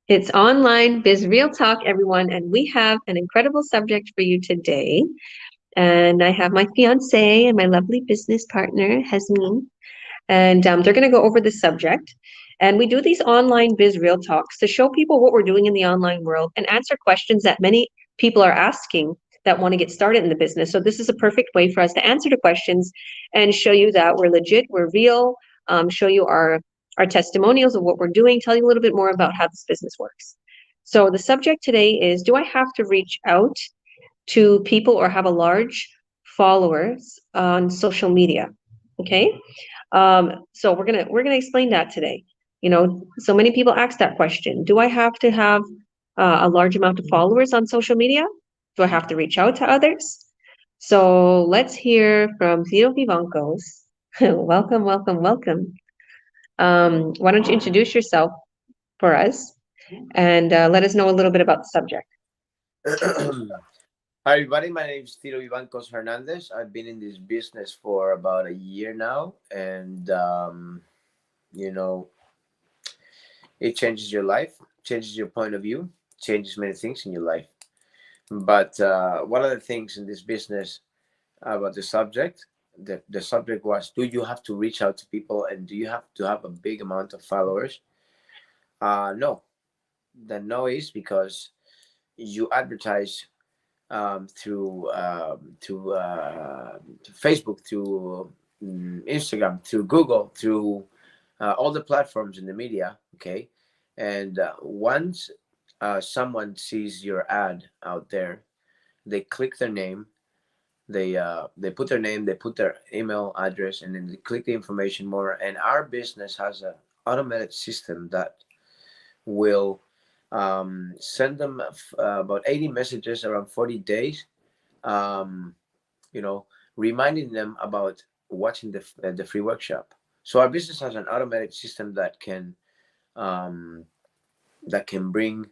It's online biz real talk, everyone, and we have an incredible subject for you today. And I have my fiance and my lovely business partner, Hasmin, and they're going to go over the subject. And we do these online biz real talks to show people what we're doing in the online world and answer questions that many people are asking that want to get started in the business. So this is a perfect way for us to answer the questions and show you that we're legit, we're real, show you our testimonials of what we're doing, tell you a little bit more about how this business works. So the subject today is, do I have to reach out to people or have a large followers on social media? Okay. So we're gonna explain that today. You know, so many people ask that question. Do I have to have a large amount of followers on social media? Do I have to reach out to others? So let's hear from Tito Vivancos. Welcome, welcome, welcome. Why don't you introduce yourself for us and let us know a little bit about the subject? Hi, everybody. My name is Tito Ivancos Hernandez. I've been in this business for about a year now, and you know, it changes your life, changes your point of view, changes many things in your life. But one of the things in this business about the subject, the subject was: do you have to reach out to people, and do you have to have a big amount of followers? No. The no is because you advertise through Facebook, through Instagram, through Google, through all the platforms in the media. Okay, and once someone sees your ad out there, they click their name, they put their name, they put their email address, and then they click the information more. And our business has a automated system that will send them about 80 messages around 40 days, um, you know, reminding them about watching the free workshop. So our business has an automatic system um, that can bring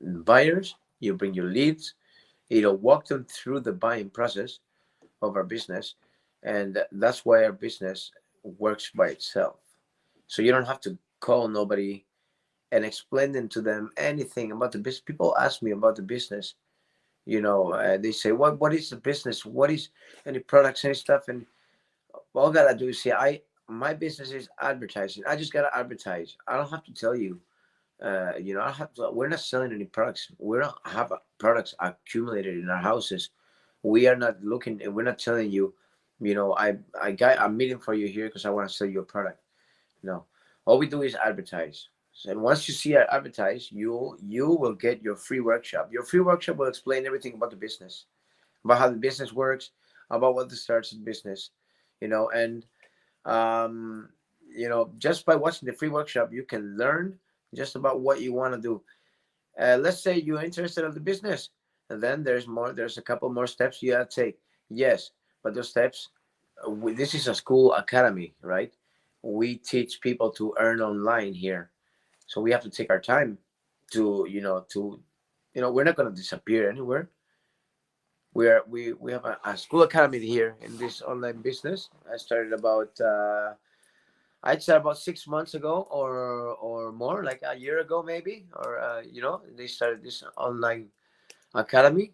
buyers. You bring your leads. It'll walk them through the buying process of our business, and that's why our business works by itself. So you don't have to call nobody and explain to them anything about the business. People ask me about the business. They say, what is the business? What is any products, any stuff? And all I gotta do is say, my business is advertising. I just gotta advertise. I don't have to tell you. I don't have to, we're not selling any products. We don't have products accumulated in our houses. We are not looking. We're not telling you. I'm meeting for you here because I want to sell you a product. No, all we do is advertise. And once you see our advertise, you will get your free workshop. Your free workshop will explain everything about the business, about how the business works, about what the starts in business, and um, just by watching the free workshop, you can learn just about what you want to do. Let's say you're interested in the business, and then there's more. There's a couple more steps you have to take. Yes, but those steps. This is a school academy, right? We teach people to earn online here, so we have to take our time to we're not going to disappear anywhere. We have a school academy here in this online business. I started about I'd say about 6 months ago, or more, like a year ago maybe, or they started this online academy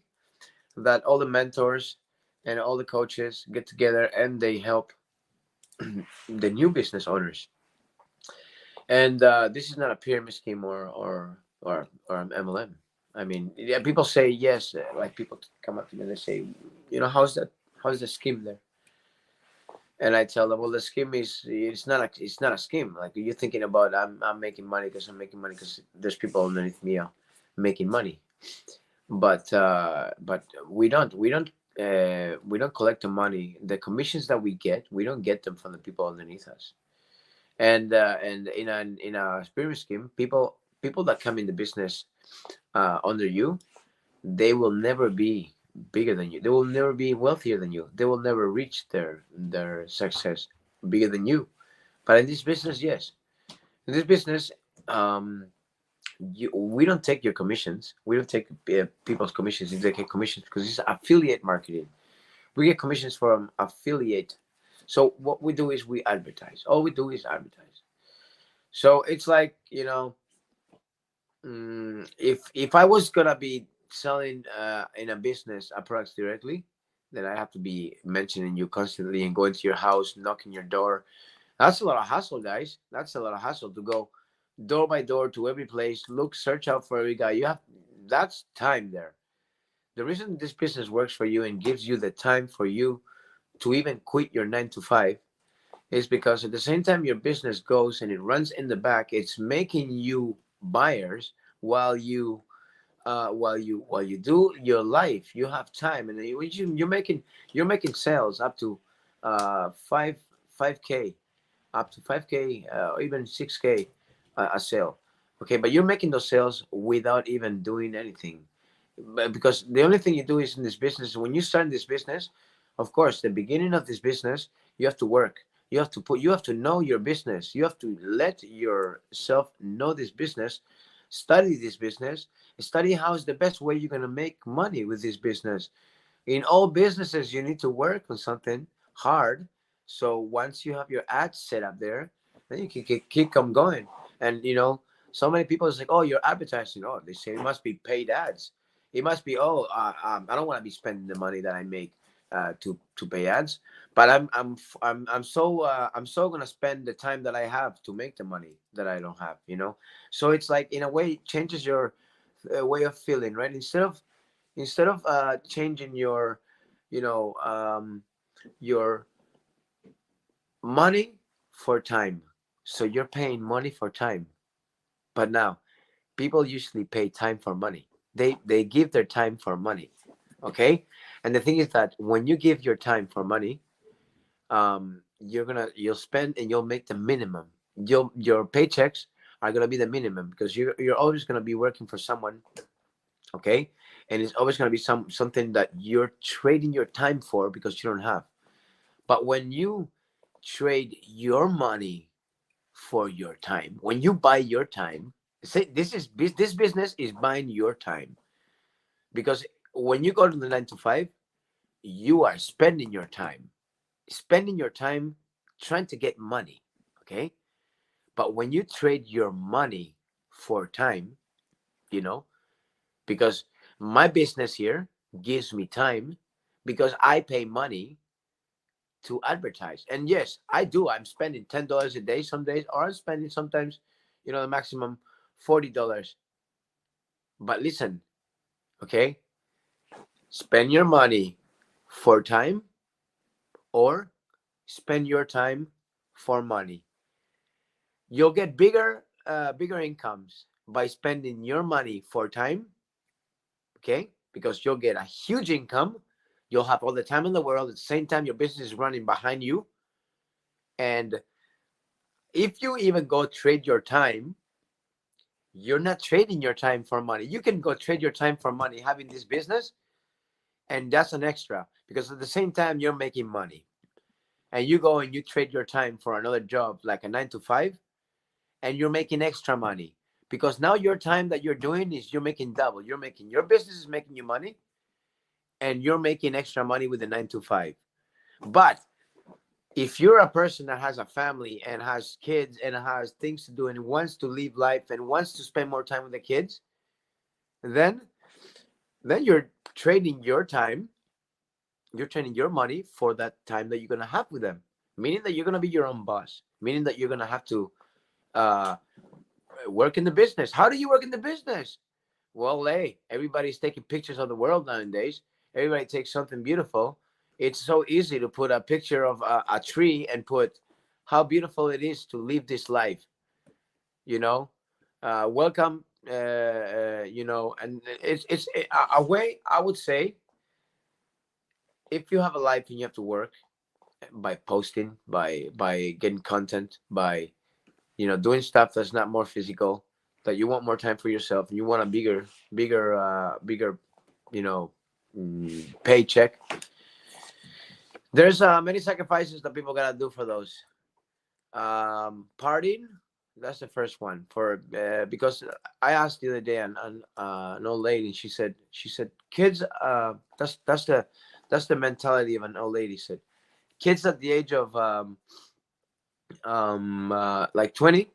that all the mentors and all the coaches get together and they help the new business owners. And this is not a pyramid scheme or an MLM. I mean, yeah, people say yes. Like people come up to me and they say, how's the scheme there? And I tell them, well, the scheme is it's not a scheme. Like you're thinking about, I'm making money because I'm making money because there's people underneath me making money. But we don't collect the money. The commissions that we get, we don't get them from the people underneath us. And in a pyramid scheme, people that come in the business under you, they will never be bigger than you. They will never be wealthier than you. They will never reach their success bigger than you. But in this business, yes. In this business, um, we don't take your commissions. We don't take people's commissions. They get commissions because it's affiliate marketing. We get commissions from affiliate. So what we do is we advertise. All we do is advertise. So it's like, If I was gonna be selling in a business a products directly, then I have to be mentioning you constantly and going to your house, knocking your door. That's a lot of hassle, guys. That's a lot of hassle to go door by door to every place, look, search out for every guy. You have That's time there. The reason this business works for you and gives you the time for you to even quit your 9 to 5 is because at the same time your business goes and it runs in the back, it's making you buyers while you do your life. You have time, and you're making sales up to 5k, up to 5k, or even 6k a sale. Okay, but you're making those sales without even doing anything. Because the only thing you do is in this business, when you start this business, of course, the beginning of this business, you have to work. You have to know your business. You have to let yourself know this business, study this business, study how is the best way you're going to make money with this business. In all businesses, you need to work on something hard. So once you have your ads set up there, then you can keep them going. And so many people is like, oh, you're advertising. Oh, they say it must be paid ads. It must be, I don't want to be spending the money that I make to pay ads. But I'm so gonna spend the time that I have to make the money that I don't have. So it's like, in a way, it changes your way of feeling, right? Instead of changing you know your money for time, so you're paying money for time. But now people usually pay time for money. They give their time for money. Okay. And the thing is that when you give your time for money, you'll spend and you'll make the minimum. Your paychecks are gonna be the minimum, because you're always gonna be working for someone. Okay. And it's always going to be something that you're trading your time for because you don't have. But when you trade your money for your time, when you buy your time, say this business is buying your time. Because when you go to the 9 to 5, you are spending your time trying to get money. Okay. But when you trade your money for time, you know because my business here gives me time, because I pay money to advertise. And yes, I do. I'm spending $10 a day some days, or I'm spending sometimes, the maximum $40. But listen, okay, spend your money for time, or spend your time for money. You'll get bigger incomes by spending your money for time. Okay, because you'll get a huge income. You'll have all the time in the world. At the same time, your business is running behind you. And if you even go trade your time, you're not trading your time for money. You can go trade your time for money having this business, and that's an extra, because at the same time you're making money. And you go and you trade your time for another job like a 9 to 5, and you're making extra money, because now your time that you're doing is you're making double. Your business is making you money, and you're making extra money with the 9 to 5. But if you're a person that has a family and has kids and has things to do and wants to live life and wants to spend more time with the kids, then you're trading your time, you're trading your money for that time that you're going to have with them, meaning that you're going to be your own boss, meaning that you're going to have to uh, work in the business. How do you work in the business? Well, hey, everybody's taking pictures of the world nowadays. Everybody takes something beautiful. It's so easy to put a picture of a tree and put how beautiful it is to live this life. You know, welcome. And it's a way, I would say, if you have a life and you have to work by posting, by getting content, by doing stuff that's not more physical, that you want more time for yourself and you want a bigger you know paycheck. There's many sacrifices that people gotta do for those. Partying, that's the first one. For because I asked the other day an old lady. She said kids, that's the mentality of an old lady. Said kids at the age of like 20,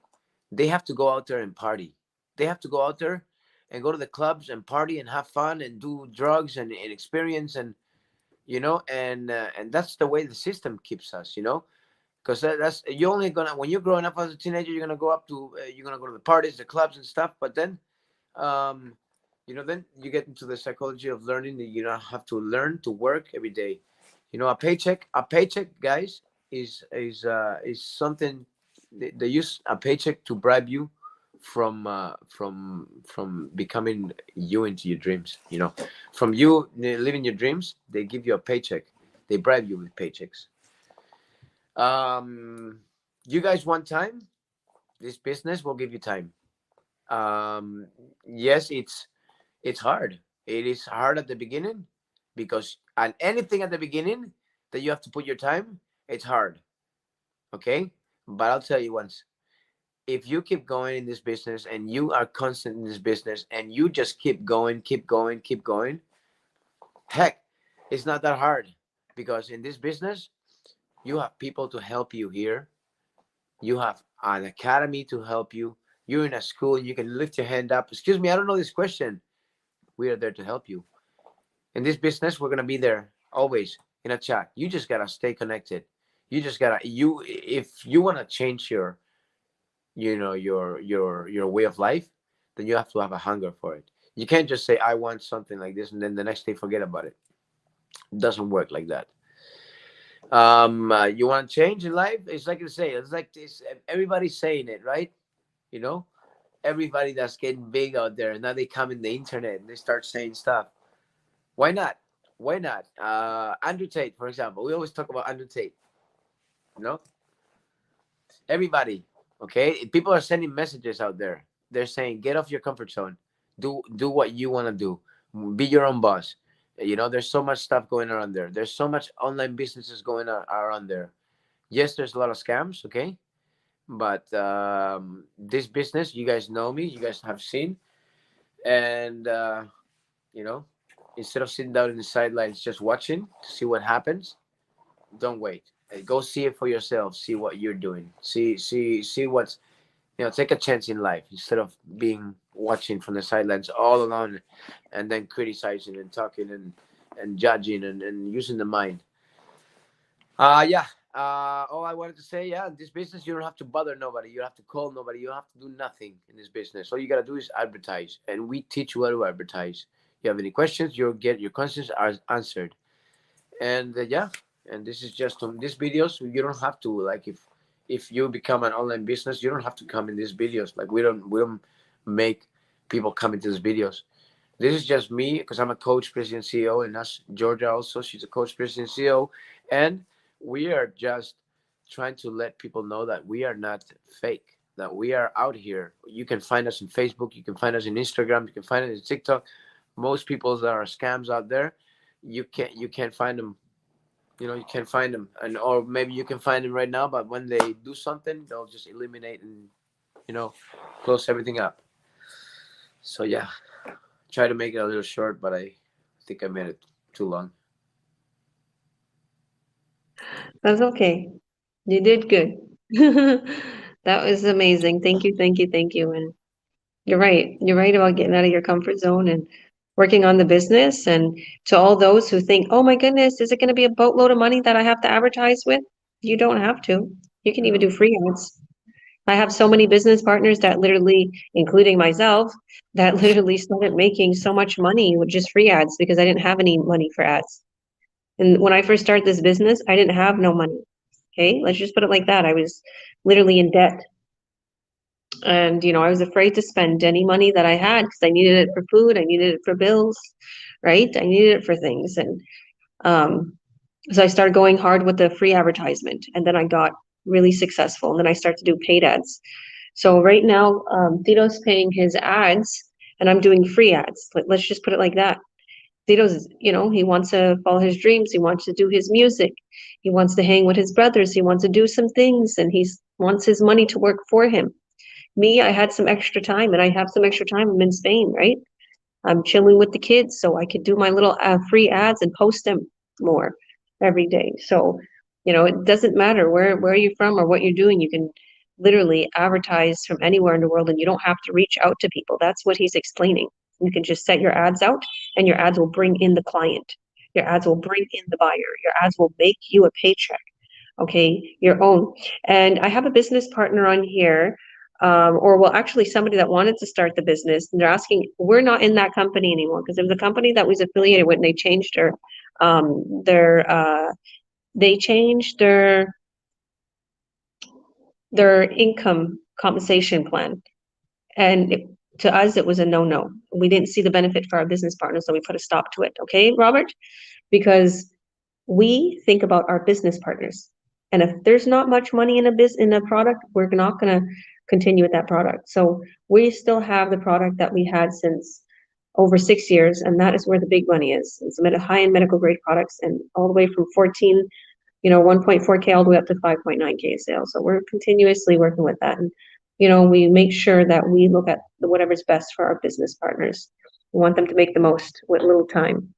they have to go out there and party. they have to go out there and go to the clubs and party and have fun and do drugs and experience, and and that's the way the system keeps us, because that's you're only gonna, when you're growing up as a teenager, you're gonna go up to you're gonna go to the parties, the clubs and stuff, but then um then you get into the psychology of learning that you don't have to learn to work every day. A paycheck, guys, is something. They use a paycheck to bribe you from becoming you into your dreams. From you living your dreams, they give you a paycheck. They bribe you with paychecks. You guys want time? This business will give you time. Yes, it's hard. It is hard at the beginning, because and anything at the beginning that you have to put your time, it's hard. Okay, but I'll tell you once, if you keep going in this business and you are constant in this business and you just keep going, keep going, keep going, heck, it's not that hard, because in this business you have people to help you here. You have an academy to help you. You're in a school, you can lift your hand up. Excuse me, I don't know this question. We are there to help you. In this business, we're gonna be there always in a chat. You just gotta stay connected. You just gotta if you wanna change your way of life, then you have to have a hunger for it. You can't just say I want something like this and then the next day forget about it. It doesn't work like that. You want to change in life? It's like you say. It's like this. Everybody's saying it, right? You know, everybody that's getting big out there, and now they come in the internet and they start saying stuff. Why not? Why not? Andrew Tate, for example. We always talk about Andrew Tate. You know, everybody. Okay, people are sending messages out there. They're saying, get off your comfort zone. Do what you want to do. Be your own boss. There's so much stuff going on there. There's so much online businesses going on around there. Yes, there's a lot of scams. Okay, but this business, you guys know me. You guys have seen, and you know, instead of sitting down in the sidelines just watching to see what happens, don't wait. Go see it for yourself. See what you're doing. See what's take a chance in life instead of being watching from the sidelines all alone, and then criticizing and talking and judging and using the mind. Yeah. All I wanted to say, yeah, in this business, you don't have to bother nobody. You don't have to call nobody. You don't have to do nothing in this business. All you gotta do is advertise, and we teach you how to advertise. You have any questions, you'll get your questions are answered. And yeah, and this is just on these videos. You don't have to, like, if you become an online business, you don't have to come in these videos. Like, we don't make people come into these videos. This is just me, because I'm a coach, president, CEO, and us Georgia also. She's a coach, president, CEO, and we are just trying to let people know that we are not fake. That we are out here. You can find us on Facebook. You can find us on Instagram. You can find us on TikTok. Most people that are scams out there, you can't find them. You can't find them, and or maybe you can find them right now. But when they do something, they'll just eliminate and close everything up. So yeah, try to make it a little short, but I think I made it too long. That's okay. You did good. That was amazing. Thank you, thank you, thank you. And you're right. You're right about getting out of your comfort zone and working on the business. And to all those who think, oh my goodness, is it going to be a boatload of money that I have to advertise with? You don't have to. You can even do free ads. I have so many business partners that literally, including myself, that literally started making so much money with just free ads because I didn't have any money for ads. And when I first started this business, I didn't have no money. Okay, let's just put it like that. I was literally in debt. And, I was afraid to spend any money that I had because I needed it for food. I needed it for bills, right? I needed it for things. And so I started going hard with the free advertisement. And then I got really successful. And then I started to do paid ads. So right now, Tito's paying his ads and I'm doing free ads. Let's just put it like that. Tito's, he wants to follow his dreams. He wants to do his music. He wants to hang with his brothers. He wants to do some things and he wants his money to work for him. Me, I had some extra time and I have some extra time. I'm in Spain, right? I'm chilling with the kids so I could do my little free ads and post them more every day. So, it doesn't matter where are you from or what you're doing. You can literally advertise from anywhere in the world and you don't have to reach out to people. That's what he's explaining. You can just set your ads out and your ads will bring in the client. Your ads will bring in the buyer. Your ads will make you a paycheck. Okay, your own. And I have a business partner on here, or well, actually somebody that wanted to start the business, and they're asking, we're not in that company anymore because it was a company that was affiliated with, and they changed they changed their income compensation plan. And to us, it was a no-no. We didn't see the benefit for our business partners, so we put a stop to it. Okay, Robert? Because we think about our business partners. And if there's not much money in a product, we're not going to continue with that product. So we still have the product that we had since over 6 years, and that is where the big money is. It's high-end medical grade products, and all the way from 1.4K all the way up to 5.9K sales. So we're continuously working with that. And, we make sure that we look at whatever's best for our business partners. We want them to make the most with little time.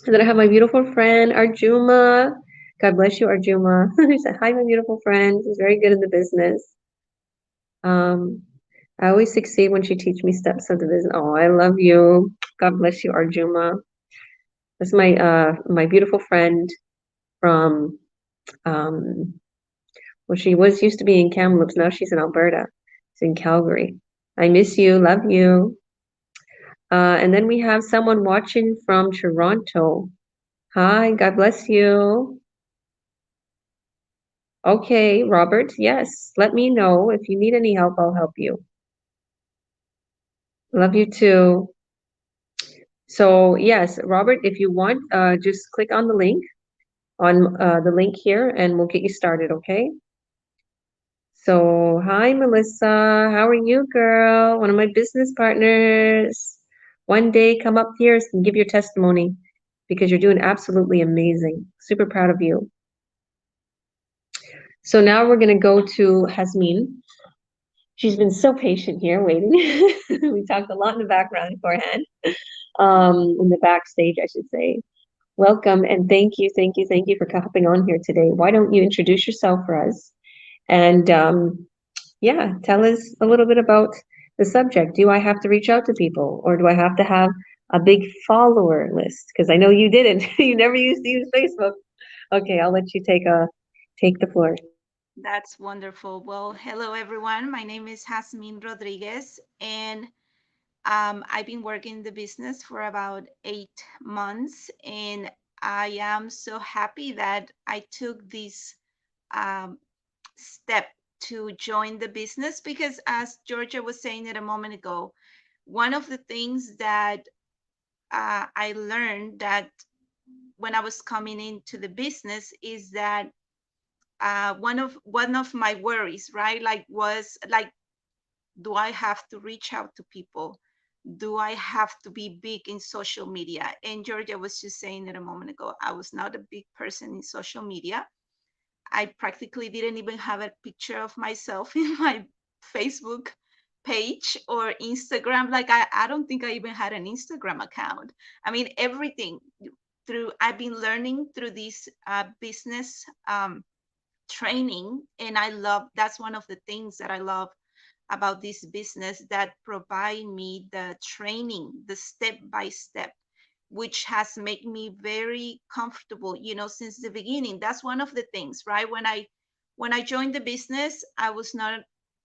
And then I have my beautiful friend, Arjuma. God bless you, Arjuma. He said, hi, my beautiful friend. She's very good in the business. I always succeed when she teaches me steps of the business. Oh, I love you. God bless you, Arjuma. That's my beautiful friend from, well, she used to be in Kamloops. Now she's in Alberta. She's in Calgary. I miss you. Love you. And then we have someone watching from Toronto. Hi, God bless you. Okay, Robert, yes, let me know. If you need any help, I'll help you. Love you too. So yes, Robert, if you want, just click on the link here and we'll get you started, okay? So hi, Melissa. How are you, girl? One of my business partners. One day come up here and give your testimony because you're doing absolutely amazing. Super proud of you. So now we're going to go to Hasmin. She's been so patient here waiting. We talked a lot in the background beforehand, in the backstage, I should say. Welcome and thank you for hopping on here today. Why don't you introduce yourself for us? And yeah, tell us a little bit about the subject. Do I have to reach out to people or do I have to have a big follower list? Because I know you didn't. You never used to use Facebook. Okay, I'll let you take the floor. That's wonderful. Well, hello, everyone. My name is Hasmin Rodriguez, and I've been working in the business for about 8 months, and I am so happy that I took this step to join the business because, as Georgia was saying it a moment ago, one of the things that I learned that when I was coming into the business is that one of my worries, right, was like, do I have to reach out to people? Do I have to be big in social media? And Georgia was just saying it a moment ago. I was not a big person in social media. I practically didn't even have a picture of myself in my Facebook page or Instagram. Like I don't think I even had an Instagram account. I mean, everything I've been learning through this business training, and that's one of the things that I love about this business, that provide me the training, the step by step, which has made me very comfortable, since the beginning. That's one of the things, right? When I joined the business, I was not,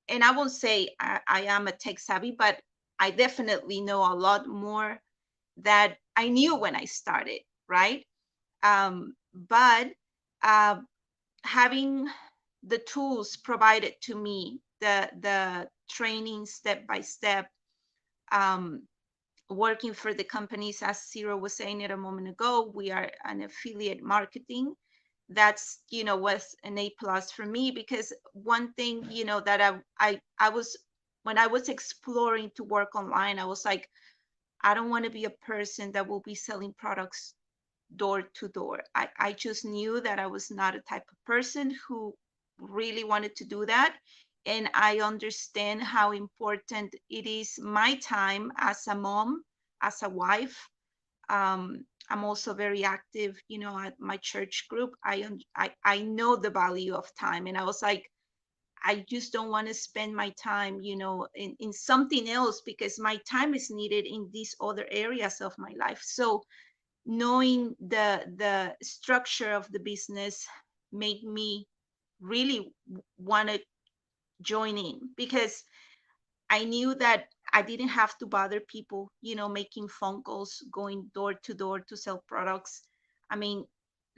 and I won't say I am a tech savvy, but I definitely know a lot more that I knew when I started, right? But having the tools provided to me, the training step by step, working for the companies, as Ciro was saying it a moment ago, we are an affiliate marketing. That's was an A plus for me, because one thing that I was, when I was exploring to work online, I was like, I don't want to be a person that will be selling products door to door. I just knew that I was not a type of person who really wanted to do that. And I understand how important it is, my time as a mom, as a wife. I'm also very active, at my church group. I know the value of time. And I was like, I just don't want to spend my time, in something else, because my time is needed in these other areas of my life. So knowing the structure of the business made me really want to join in, because I knew that I didn't have to bother people, making phone calls, going door to door to sell products. I mean,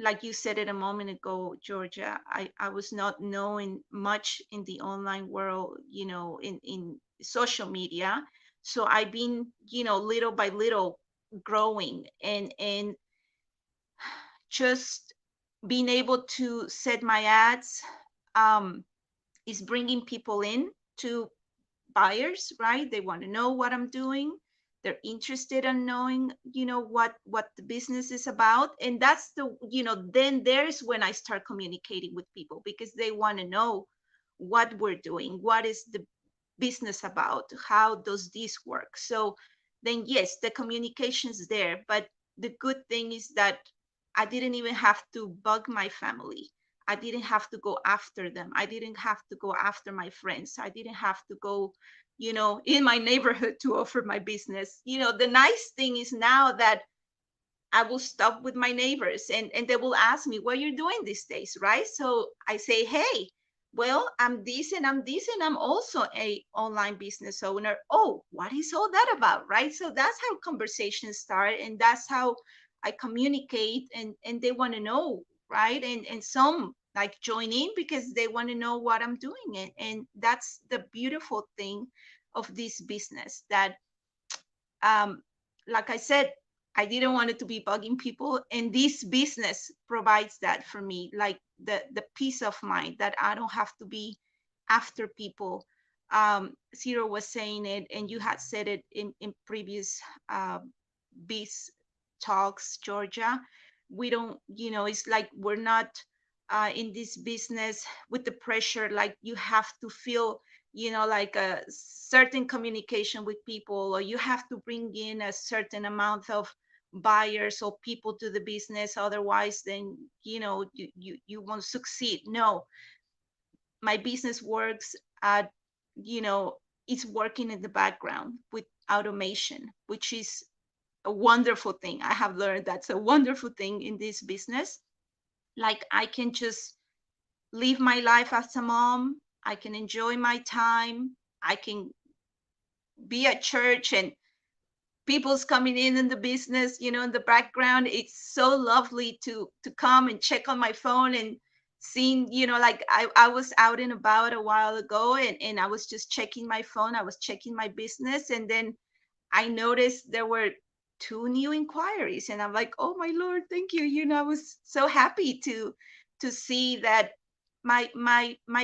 like you said it a moment ago, Georgia, I was not knowing much in the online world, in social media. So I've been, little by little growing, and just being able to set my ads, um, is bringing people in to buyers, right? They want to know what I'm doing. They're interested in knowing, what the business is about. And that's then there's when I start communicating with people, because they want to know what we're doing, what is the business about, how does this work. So then, yes, the communication's there. But the good thing is that I didn't even have to bug my family. I didn't have to go after them. I didn't have to go after my friends. I didn't have to go, in my neighborhood to offer my business. The nice thing is now that I will stop with my neighbors, and they will ask me what you're doing these days, right? So I say, hey, well, I'm this and I'm this, and I'm also a online business owner. Oh, what is all that about, right? So that's how conversations start, and that's how I communicate, and they want to know, right? And some like join in because they want to know what I'm doing, and that's the beautiful thing of this business, that um, like I said, I didn't want it to be bugging people, and this business provides that for me, like the peace of mind that I don't have to be after people. Ciro was saying it, and you had said it in previous biz talks, Georgia. We don't, it's like we're not in this business with the pressure, like you have to feel, like a certain communication with people, or you have to bring in a certain amount of buyers or people to the business, otherwise then you won't succeed. No, my business works at, it's working in the background with automation, which is a wonderful thing. I have learned that's a wonderful thing in this business. Like I can just live my life as a mom. I can enjoy my time. I can be at church, and people's coming in the business, in the background. It's so lovely to come and check on my phone and seeing, like I was out and about a while ago, and I was just checking my phone. I was checking my business, and then I noticed there were two new inquiries, and I'm like, oh my Lord, thank you. I was so happy to see that my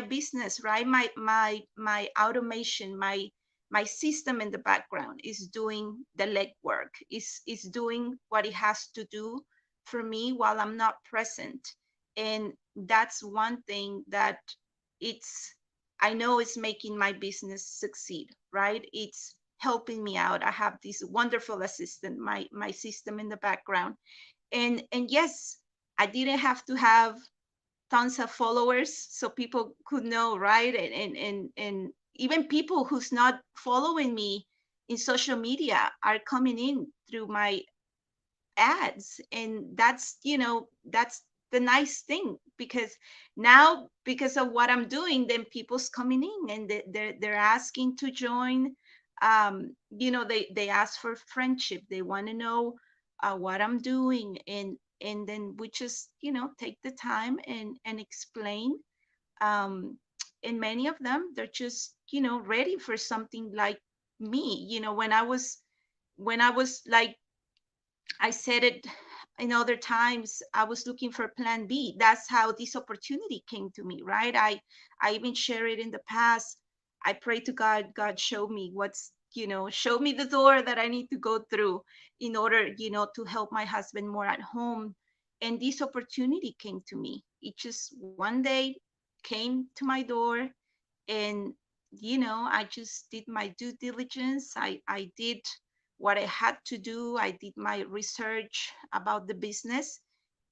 business, right? My automation, my system in the background is doing the legwork, is doing what it has to do for me while I'm not present. And that's one thing that it's I know it's making my business succeed, right? It's helping me out. I have this wonderful assistant, my system in the background. And yes, I didn't have to have tons of followers so people could know, right? And even people who's not following me in social media are coming in through my ads. And that's the nice thing, because now, because of what I'm doing, then people's coming in, and they're asking to join. They ask for friendship. They want to know what I'm doing, and then we just take the time and explain. um and many of them, they're just ready for something like me. When I was like, I said it in other times, I was looking for plan B. That's how this opportunity came to me, right? I even share it in the past. I pray to God, God show me show me the door that I need to go through in order, to help my husband more at home. And this opportunity came to me. It just one day came to my door, and I just did my due diligence. I did what I had to do. I did my research about the business,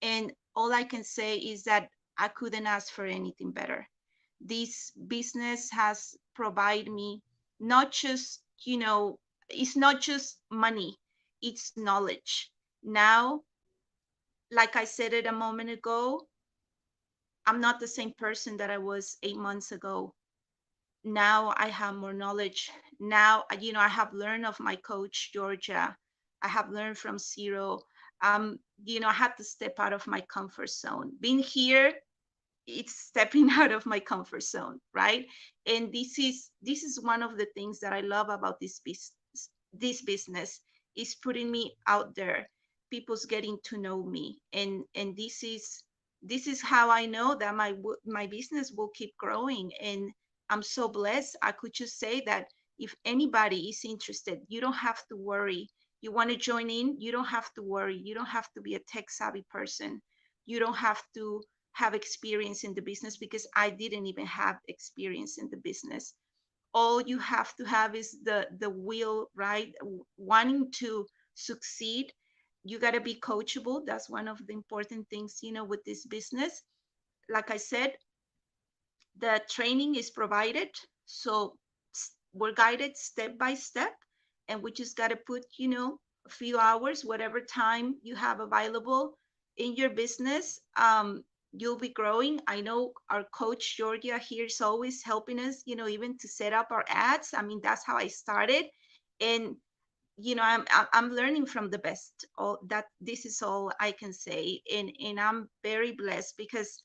and all I can say is that I couldn't ask for anything better. this business has provided me not just, it's not just money, it's knowledge. Now, like I said it a moment ago, I'm not the same person that I was 8 months ago. Now I have more knowledge. Now, I have learned of my coach, Georgia. I have learned from zero. I had to step out of my comfort zone. Being here, it's stepping out of my comfort zone, right? And this is one of the things that I love about this business is putting me out there. People's getting to know me, and this is how I know that my business will keep growing. And I'm so blessed. I could just say that if anybody is interested, you don't have to worry. You want to join in, you don't have to worry. You don't have to be a tech savvy person. You don't have to have experience in the business, because I didn't even have experience in the business. All you have to have is the will, right? Wanting to succeed. You got to be coachable. That's one of the important things, with this business. Like I said, the training is provided, so we're guided step by step, and we just got to put, a few hours, whatever time you have available in your business. You'll be growing. I know our coach Georgia here is always helping us, even to set up our ads. I mean, that's how I started. And I'm learning from the best. All that, this is all I can say. And I'm very blessed, because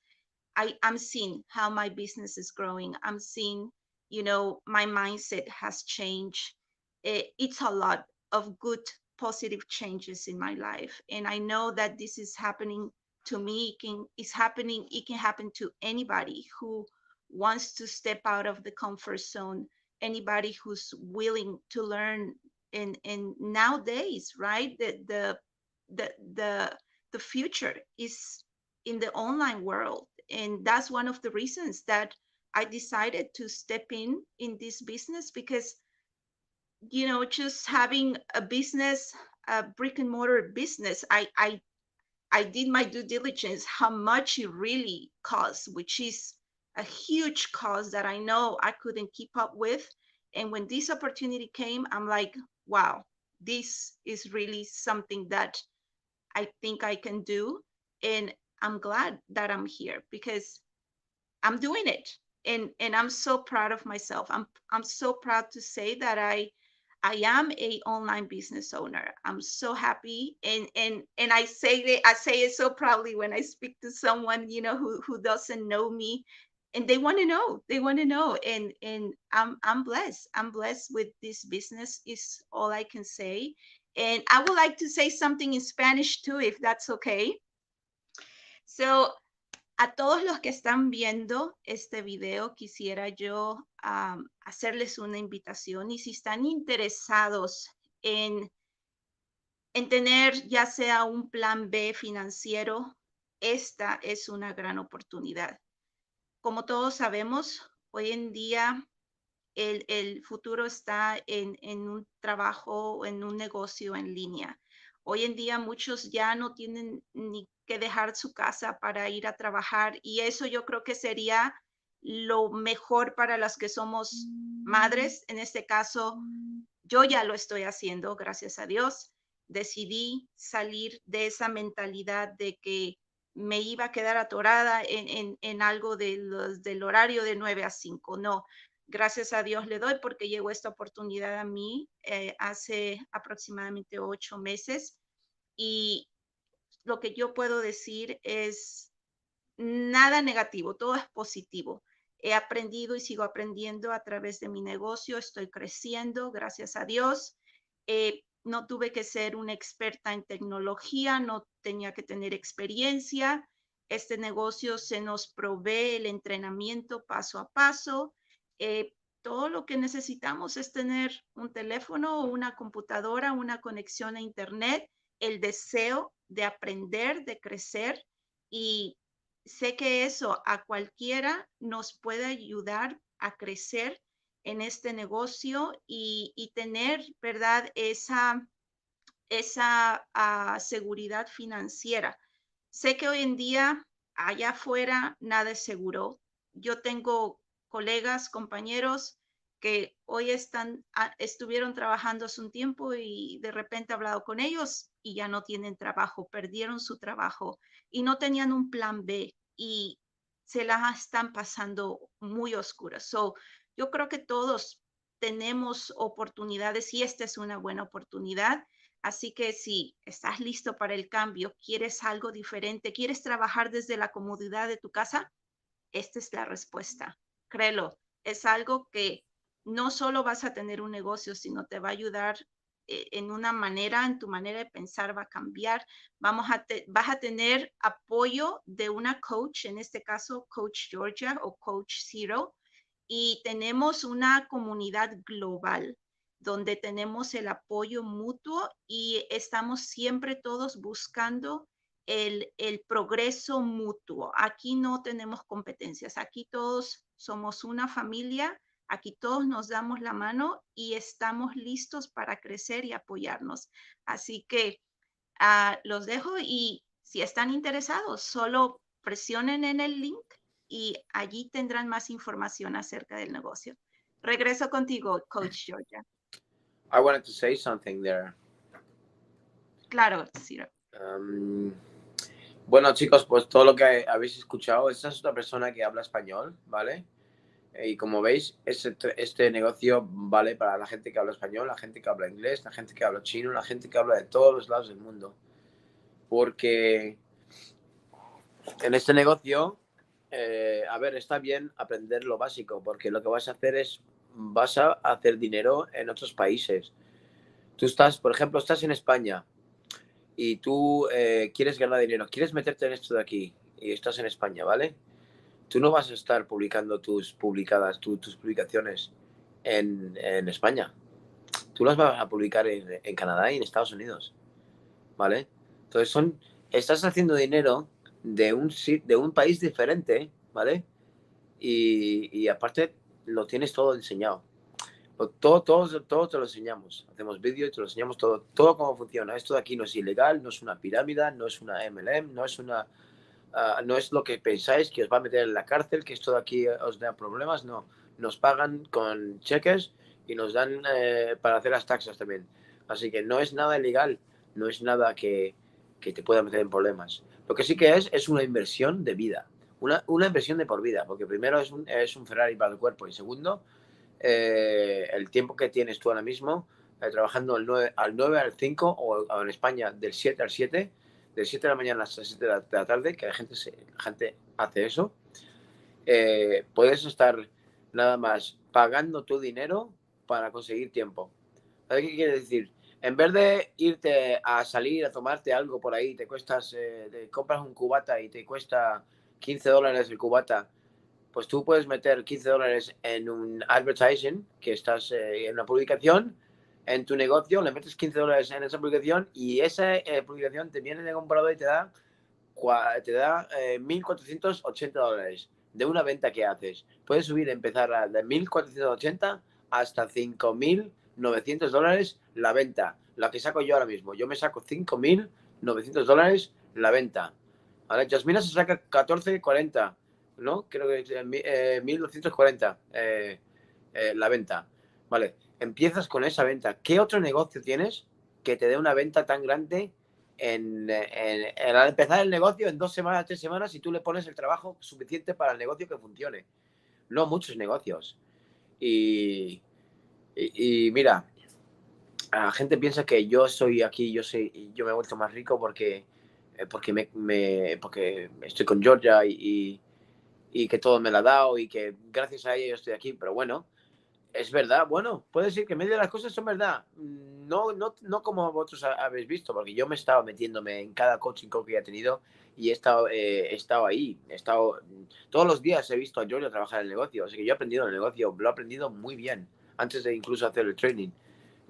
I'm seeing how my business is growing. I'm seeing, my mindset has changed. It's a lot of good, positive changes in my life. And I know that this is happening to me. It can happen to anybody who wants to step out of the comfort zone, anybody who's willing to learn. And nowadays, right, the future is in the online world. And that's one of the reasons that I decided to step in this business, because just having a business, a brick and mortar business, I did my due diligence how much it really costs, which is a huge cost that I know I couldn't keep up with. And when this opportunity came, I'm like, wow, this is really something that I think I can do. And I'm glad that I'm here, because I'm doing it. And I'm so proud of myself. I'm so proud to say that I am a online business owner. I'm so happy. And I say it so proudly when I speak to someone, who doesn't know me, and they want to know. They want to know. And I'm blessed. I'm blessed with this business, is all I can say. And I would like to say something in Spanish too, if that's okay. So, a todos los que están viendo este video, quisiera yo hacerles una invitación, y si están interesados en tener ya sea un plan B financiero, esta es una gran oportunidad. Como todos sabemos, hoy en día el futuro está en un trabajo, en un negocio en línea. Hoy en día muchos ya no tienen ni que dejar su casa para ir a trabajar, y eso yo creo que sería lo mejor para las que somos madres. En este caso, yo ya lo estoy haciendo, gracias a Dios. Decidí salir de esa mentalidad de que me iba a quedar atorada en algo del horario de 9 a 5. No, gracias a Dios le doy, porque llegó esta oportunidad a mí hace aproximadamente 8 meses. Y lo que yo puedo decir es nada negativo, todo es positivo. He aprendido y sigo aprendiendo a través de mi negocio. Estoy creciendo, gracias a Dios. No tuve que ser una experta en tecnología, no tenía que tener experiencia. Este negocio se nos provee el entrenamiento paso a paso. Todo lo que necesitamos es tener un teléfono o una computadora, una conexión a internet, el deseo de aprender, de crecer, y sé que eso a cualquiera nos puede ayudar a crecer en este negocio y tener, ¿verdad? Esa seguridad financiera. Sé que hoy en día allá afuera nada es seguro. Yo tengo colegas, compañeros que hoy estuvieron trabajando hace un tiempo y de repente he hablado con ellos y ya no tienen trabajo, perdieron su trabajo y no tenían un plan B y se las están pasando muy oscuras. So, yo creo que todos tenemos oportunidades y esta es una buena oportunidad. Así que si estás listo para el cambio, quieres algo diferente, quieres trabajar desde la comodidad de tu casa, esta es la respuesta. Créelo, es algo que no solo vas a tener un negocio, sino te va a ayudar en una manera, en tu manera de pensar va a cambiar. Vas a tener apoyo de una coach, en este caso Coach Georgia o Coach Zero, y tenemos una comunidad global donde tenemos el apoyo mutuo y estamos siempre todos buscando el progreso mutuo. Aquí no tenemos competencias, aquí todos somos una familia, aquí todos nos damos la mano y estamos listos para crecer y apoyarnos. Así que los dejo y si están interesados, solo presionen en el link y allí tendrán más información acerca del negocio. Regreso contigo, Coach Georgia. I wanted to say something there. Claro, Ciro. Bueno, chicos, pues todo lo que habéis escuchado, esta es otra persona que habla español, ¿vale? Y como veis, este negocio vale para la gente que habla español, la gente que habla inglés, la gente que habla chino, la gente que habla de todos los lados del mundo. Porque en este negocio, a ver, está bien aprender lo básico, porque lo que vas a hacer es, vas a hacer dinero en otros países. Tú estás, por ejemplo, estás en España y tú quieres ganar dinero, quieres meterte en esto de aquí y estás en España, ¿vale? Tú no vas a estar publicando tus publicaciones en España. Tú las vas a publicar en Canadá y en Estados Unidos, ¿vale? Entonces estás haciendo dinero de un país diferente, ¿vale? Y aparte lo tienes todo enseñado. Todo te lo enseñamos. Hacemos vídeos y te lo enseñamos todo cómo funciona. Esto de aquí no es ilegal, no es una pirámide, no es una MLM, no es lo que pensáis que os va a meter en la cárcel, que esto de aquí os da problemas, no. Nos pagan con cheques y nos dan para hacer las taxas también. Así que no es nada ilegal, no es nada que te pueda meter en problemas. Lo que sí que es una inversión de vida, una inversión de por vida, porque primero es un Ferrari para el cuerpo y segundo, el tiempo que tienes tú ahora mismo trabajando al 9 al 5 o en España del 7 al 7, de 7 de la mañana hasta las 7 de la tarde, que la gente hace eso, puedes estar nada más pagando tu dinero para conseguir tiempo. ¿Sabes qué quiere decir? En vez de irte a salir a tomarte algo por ahí, te compras un cubata y te cuesta $15 el cubata, pues tú puedes meter $15 en un advertising, que estás en una publicación, en tu negocio, le metes $15 en esa publicación y esa publicación te viene de comprador y te da $1,480 de una venta que haces. Puedes subir, empezar de 1,480 hasta $5,900 la venta. La que saco yo ahora mismo. Yo me saco $5,900 la venta. ¿Vale? Jasmina se saca 14,40, ¿no? Creo que es 1,240 la venta. Vale, empiezas con esa venta. ¿Qué otro negocio tienes que te dé una venta tan grande al empezar el negocio en 2 semanas, 3 semanas, y tú le pones el trabajo suficiente para el negocio que funcione? No muchos negocios. Y mira, la gente piensa que yo soy aquí, yo me he vuelto más rico porque estoy con Georgia y que todo me la ha dado y que gracias a ella yo estoy aquí, pero bueno, es verdad, bueno, puede ser que medio de las cosas son verdad. No como vosotros habéis visto, porque yo me he estado metiéndome en cada coaching call que he tenido y he estado ahí. Todos los días he visto a Georgia trabajar en el negocio, así que yo he aprendido en el negocio, lo he aprendido muy bien, antes de incluso hacer el training.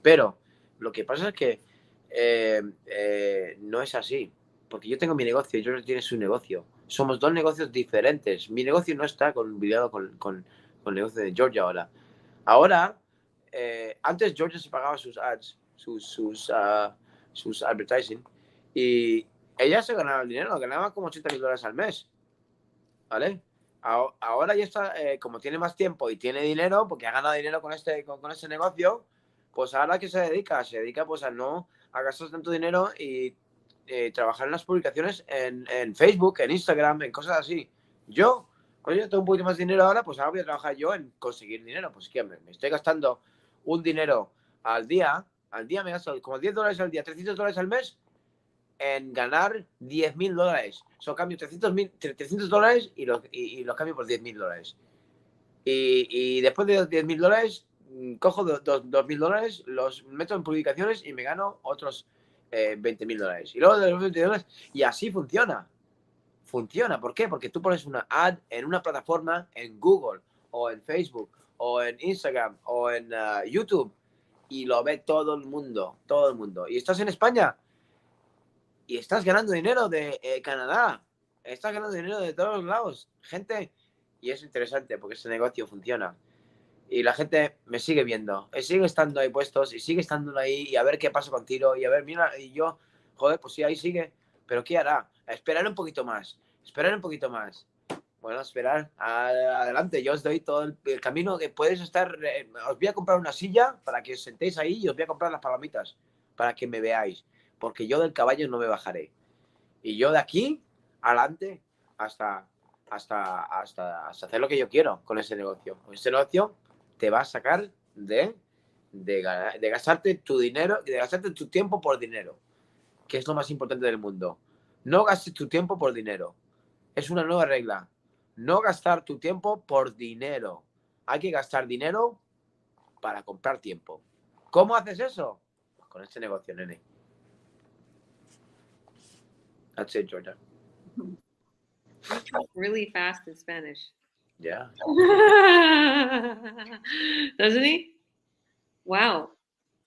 Pero lo que pasa es que no es así, porque yo tengo mi negocio y Georgia tiene su negocio. Somos dos negocios diferentes. Mi negocio no está combinado con el negocio de Georgia ahora. Ahora, antes Georgia se pagaba sus ads, sus advertising, y ella se ganaba el dinero, ganaba como $80,000 al mes, ¿vale? ahora ya está, como tiene más tiempo y tiene dinero, porque ha ganado dinero con este negocio, pues ahora ¿a qué se dedica? Se dedica pues a gastar tanto dinero y trabajar en las publicaciones en Facebook, en Instagram, en cosas así. Yo, coño, tengo un poquito más de dinero ahora, pues ahora voy a trabajar yo en conseguir dinero. Pues que me estoy gastando un dinero al día me gasto como $10 al día, $300 al mes en ganar $10.000. Son cambio $300 y los cambio por $10.000. Y después de los $10.000, cojo $2.000, los meto en publicaciones y me gano otros $20.000. Y luego de los $20, y así funciona. Funciona. ¿Por qué? Porque tú pones una ad en una plataforma, en Google, o en Facebook, o en Instagram, o en YouTube, y lo ve todo el mundo, todo el mundo. Y estás en España y estás ganando dinero de Canadá, estás ganando dinero de todos los lados, gente, y es interesante porque ese negocio funciona. Y la gente me sigue viendo, sigue estando ahí puestos y sigue estando ahí y a ver qué pasa con Tiro y a ver, mira, y yo, joder, pues sí, ahí sigue, pero ¿qué hará? Esperar un poquito más, esperar un poquito más. Bueno, esperar, adelante, yo os doy todo el camino que puedes estar, os voy a comprar una silla para que os sentéis ahí y os voy a comprar las palomitas para que me veáis, porque yo del caballo no me bajaré. Y yo de aquí adelante hasta, hasta hacer lo que yo quiero con ese negocio. Con ese negocio te va a sacar de gastarte tu dinero, de gastarte tu tiempo por dinero, que es lo más importante del mundo. No gastes tu tiempo por dinero. Es una nueva regla. No gastar tu tiempo por dinero. Hay que gastar dinero para comprar tiempo. ¿Cómo haces eso? Pues con este negocio, nene. That's it, Georgia. You talk really fast in Spanish. Yeah. Doesn't he? Wow.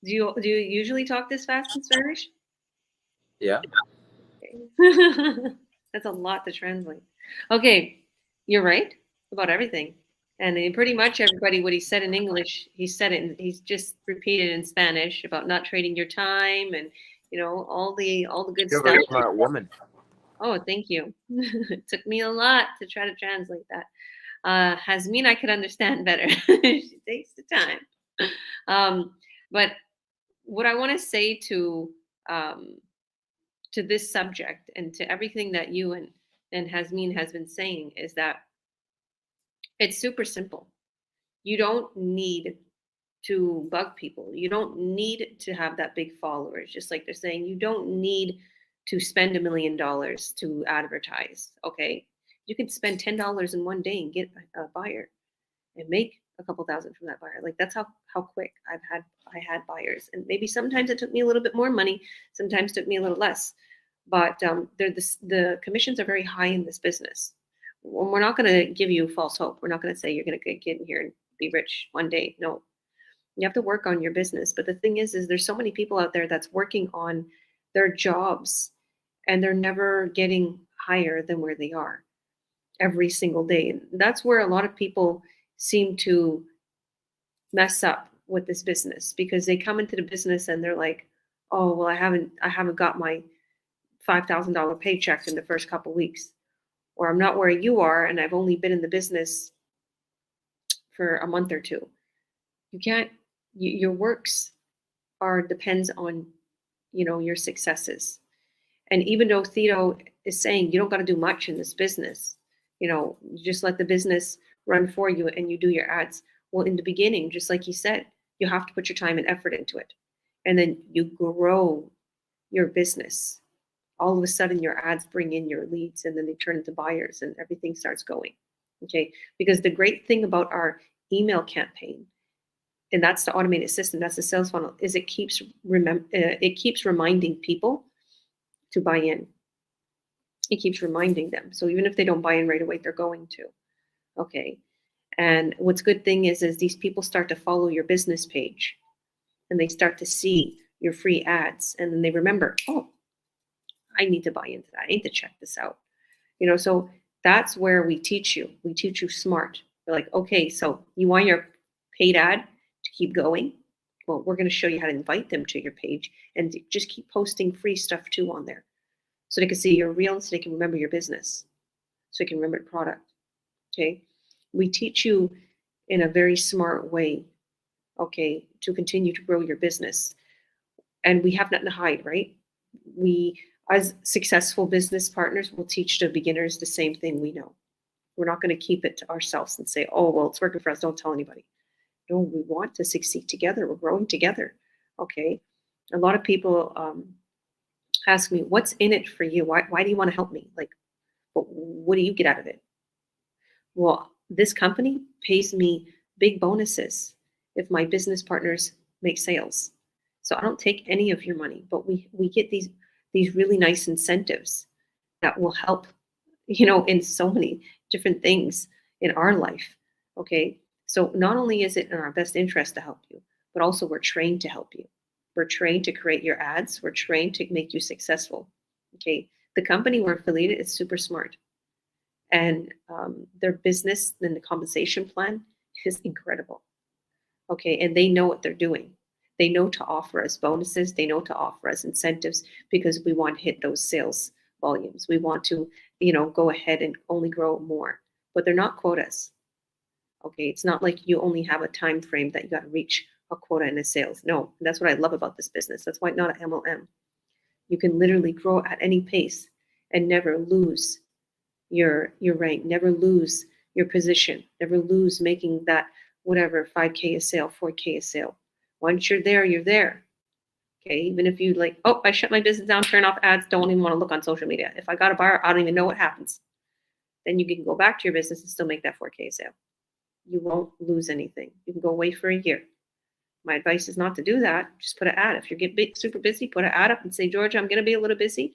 Do you usually talk this fast in Spanish? Yeah. That's a lot to translate. Okay, you're right about everything. And pretty much everybody, what he said in English, he said it, he's just repeated in Spanish about not trading your time and all the good You're a stuff. very smart woman. Oh, thank you. It took me a lot to try to translate that. Hasmin, I could understand better. She takes the time. But what I want to say to this subject and to everything that you and Hasmin has been saying is that it's super simple. You don't need to bug people. You don't need to have that big followers. Just like they're saying, you don't need to spend $1 million to advertise. Okay, you can spend $10 in one day and get a buyer and make a couple thousand from that buyer. Like that's how quick I had buyers, and maybe sometimes it took me a little bit more money, sometimes it took me a little less, but the commissions are very high in this business. We're not going to give you false hope. We're not going to say you're going to get in here and be rich one day. No, you have to work on your business. But the thing is there's so many people out there that's working on their jobs and they're never getting higher than where they are every single day. And that's where a lot of people seem to mess up with this business, because they come into the business and they're like, oh, well, I haven't got my $5,000 paycheck in the first couple weeks, or I'm not where you are and I've only been in the business for a month or two. You can't, your works depends on, your successes. And even though Theo is saying you don't got to do much in this business, you just let the business run for you and you do your ads. Well, in the beginning, just like he said, you have to put your time and effort into it. And then you grow your business. All of a sudden, your ads bring in your leads and then they turn into buyers and everything starts going. Okay. Because the great thing about our email campaign, and that's the automated system, that's the sales funnel, is it keeps reminding people to buy in. It keeps reminding them. So even if they don't buy in right away, they're going to. Okay. And what's good thing is these people start to follow your business page and they start to see your free ads. And then they remember, oh, I need to buy into that. I need to check this out. So that's where we teach you. We teach you smart. We're like, okay, so you want your paid ad to keep going? Well, we're going to show you how to invite them to your page and just keep posting free stuff too on there. So they can see you're real, so they can remember your business, so they can remember the product. Okay. We teach you in a very smart way, okay, to continue to grow your business. And we have nothing to hide, right? We, as successful business partners, will teach the beginners the same thing we know. We're not going to keep it to ourselves and say, oh, well, it's working for us, don't tell anybody. No, we want to succeed together. We're growing together. Okay. A lot of people ask me, what's in it for you? Why do you want to help me? Like, what do you get out of it? Well, this company pays me big bonuses if my business partners make sales. So I don't take any of your money, but we get these really nice incentives that will help, in so many different things in our life. Okay. So not only is it in our best interest to help you, but also we're trained to help you. We're trained to create your ads. We're trained to make you successful. Okay. The company we're affiliated is super smart. And their business and the compensation plan is incredible. Okay. And they know what they're doing. They know to offer us bonuses. They know to offer us incentives because we want to hit those sales volumes. We want to, go ahead and only grow more, but they're not quotas. Okay. It's not like you only have a time frame that you got to reach a quota in a sales. No, that's what I love about this business. That's why it's not an MLM. You can literally grow at any pace and never lose your rank, never lose your position, never lose making that whatever 5K a sale, 4K a sale. Once you're there, you're there. Okay, even if you like, oh, I shut my business down, turn off ads, don't even want to look on social media. If I got a buyer, I don't even know what happens. Then you can go back to your business and still make that 4K sale. You won't lose anything. You can go away for a year. My advice is not to do that. Just put an ad. If you get super busy, put an ad up and say, Georgia, I'm going to be a little busy,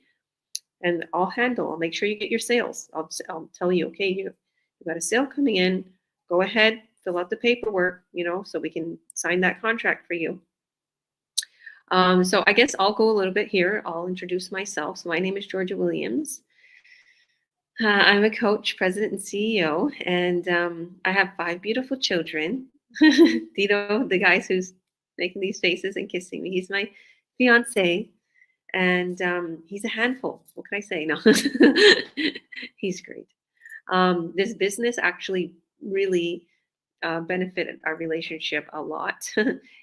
and I'll make sure you get your sales. I'll tell you, okay, you got a sale coming in. Go ahead, fill out the paperwork, so we can sign that contract for you. So I guess I'll go a little bit here. I'll introduce myself. So my name is Georgia Williams. I'm a coach, president, and CEO, and I have 5 beautiful children. Tito, the guy who's making these faces and kissing me, he's my fiance, and he's a handful. What can I say? No, he's great. This business actually really benefited our relationship a lot.